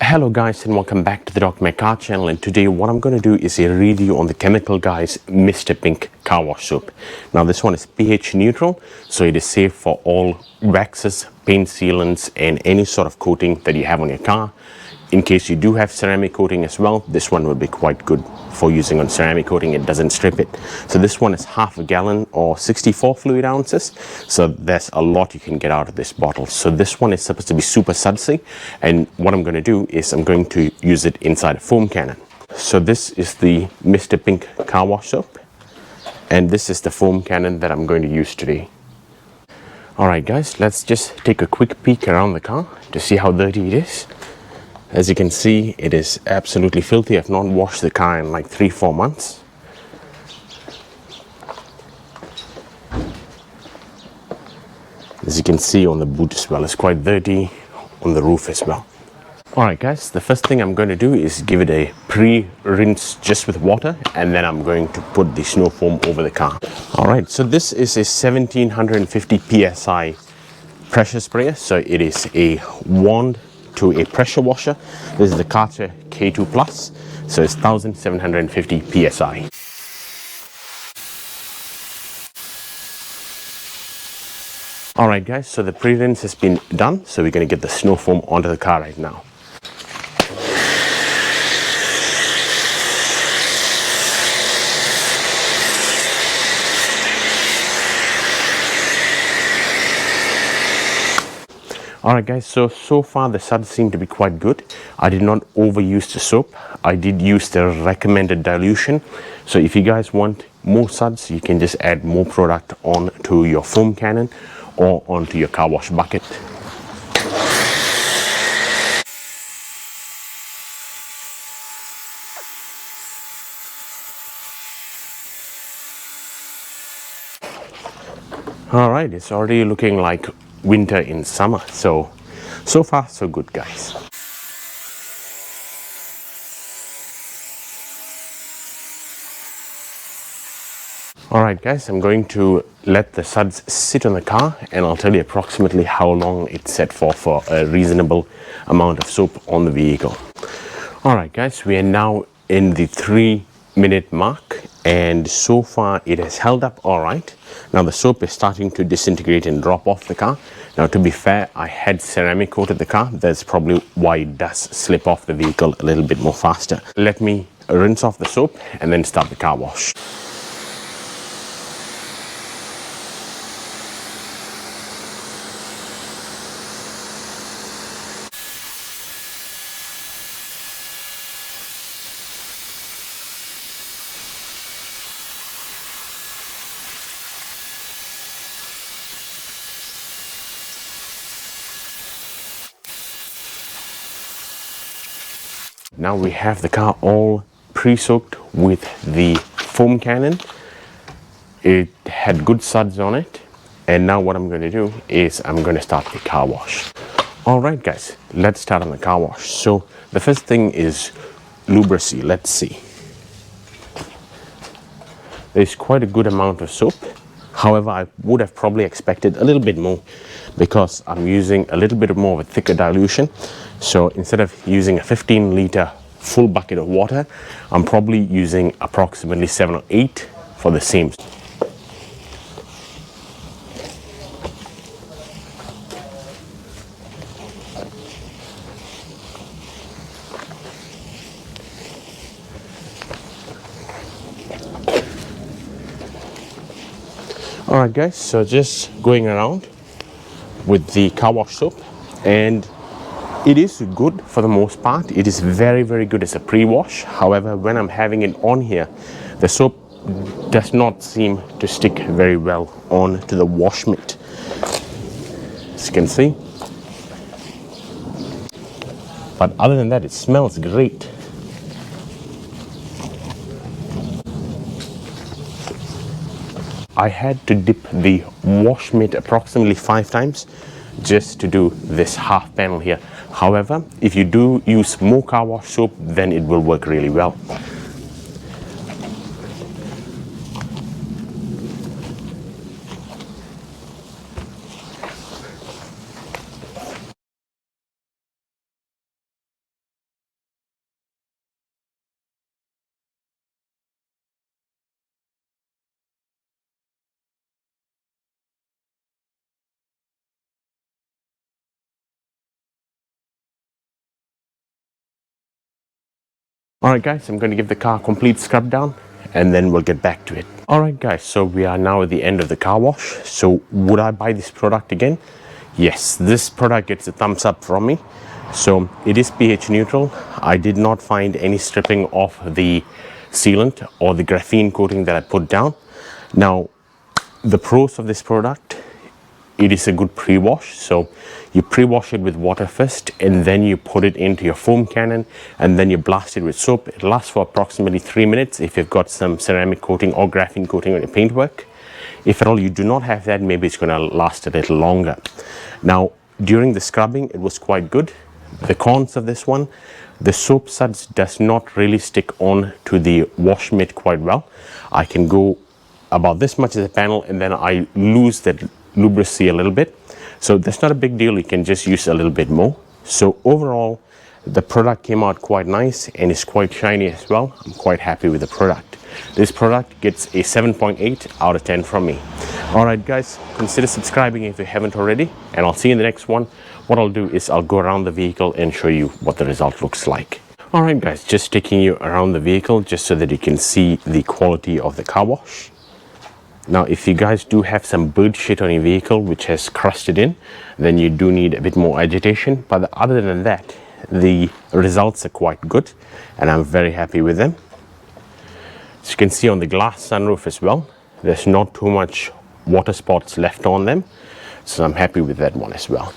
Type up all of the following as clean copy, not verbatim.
Hello guys, and welcome back to the DocMack car channel. And today what I'm going to do is a review on the Chemical Guys Mr. Pink car wash soap. Now this one is pH neutral, so it is safe for all waxes, paint sealants and any sort of coating that you have on your car. In case you do have ceramic coating as well, this one will be quite good for using on ceramic coating. It doesn't strip it. So this one is half a gallon or 64 fluid ounces. So there's a lot you can get out of this bottle. So this one is supposed to be super sudsy. And what I'm going to do is I'm going to use it inside a foam cannon. So this is the Mr. Pink car wash soap. And this is the foam cannon that I'm going to use today. Alright guys, let's just take a quick peek around the car to see how dirty it is. As you can see, it is absolutely filthy. I've not washed the car in like 3-4 months. As you can see on the boot as well, it's quite dirty on the roof as well. Alright guys, the first thing I'm going to do is give it a pre-rinse just with water, and then I'm going to put the snow foam over the car. Alright, so this is a 1750 psi pressure sprayer. So it is a wand to a pressure washer. This is the Karcher K2 Plus, so it's 1750 psi. Alright guys, so the pre-rinse has been done, so we're going to get the snow foam onto the car right now. Alright guys, so far the suds seem to be quite good. I did not overuse the soap. I did use the recommended dilution. So if you guys want more suds, you can just add more product onto your foam cannon or onto your car wash bucket. Alright, it's already looking like winter in summer, so far so good guys. Alright guys, I'm going to let the suds sit on the car, and I'll tell you approximately how long it's set for a reasonable amount of soap on the vehicle. Alright guys, we are now in the 3-minute mark, and so far it has held up alright. Now the soap is starting to disintegrate and drop off the car. Now to be fair, I had ceramic coated the car. That's probably why it does slip off the vehicle a little bit more faster. Let me rinse off the soap and then start the car wash. Now we have the car all pre-soaked with the foam cannon. It had good suds on it, and now what I'm going to do is I'm going to start the car wash. Alright guys, let's start on the car wash. So the first thing is lubricacy. Let's see. There's quite a good amount of soap. However, I would have probably expected a little bit more because I'm using a little bit more of a thicker dilution. So instead of using a 15-liter full bucket of water, I'm probably using approximately 7 or 8 for the same. Alright guys, so just going around with the car wash soap, and it is good for the most part. It is very good as a pre-wash. However, when I'm having it on here, the soap does not seem to stick very well onto the wash mitt, as you can see. But other than that, it smells great. I had to dip the wash mitt approximately 5 times just to do this half panel here. However, if you do use more car wash soap, then it will work really well. Alright guys, I'm going to give the car a complete scrub down and then we'll get back to it. Alright guys, so we are now at the end of the car wash. So would I buy this product again? Yes, this product gets a thumbs up from me. So it is pH neutral. I did not find any stripping of the sealant or the graphene coating that I put down. Now, the pros of this product, it is a good pre-wash. So you pre-wash it with water first and then you put it into your foam cannon and then you blast it with soap. It lasts for approximately 3 minutes if you've got some ceramic coating or graphene coating on your paintwork. If at all you do not have that, maybe it's going to last a little longer. Now, during the scrubbing, it was quite good. The cons of this one, the soap suds does not really stick on to the wash mitt quite well. I can go about this much as a panel and then I lose that lubricity a little bit. So that's not a big deal. You can just use a little bit more. So overall, the product came out quite nice and it's quite shiny as well. I'm quite happy with the product. This product gets a 7.8 out of 10 from me. Alright guys, consider subscribing if you haven't already, and I'll see you in the next one. What I'll do is I'll go around the vehicle and show you what the result looks like. Alright guys, just taking you around the vehicle just so that you can see the quality of the car wash. Now, if you guys do have some bird shit on your vehicle which has crusted in, then you do need a bit more agitation. But other than that, the results are quite good and I'm very happy with them. As you can see on the glass sunroof as well, there's not too much water spots left on them. So I'm happy with that one as well.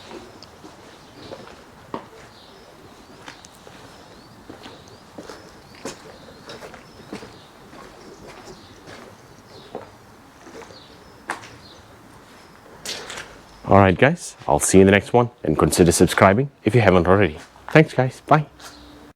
Alright guys, I'll see you in the next one and consider subscribing if you haven't already. Thanks guys, bye.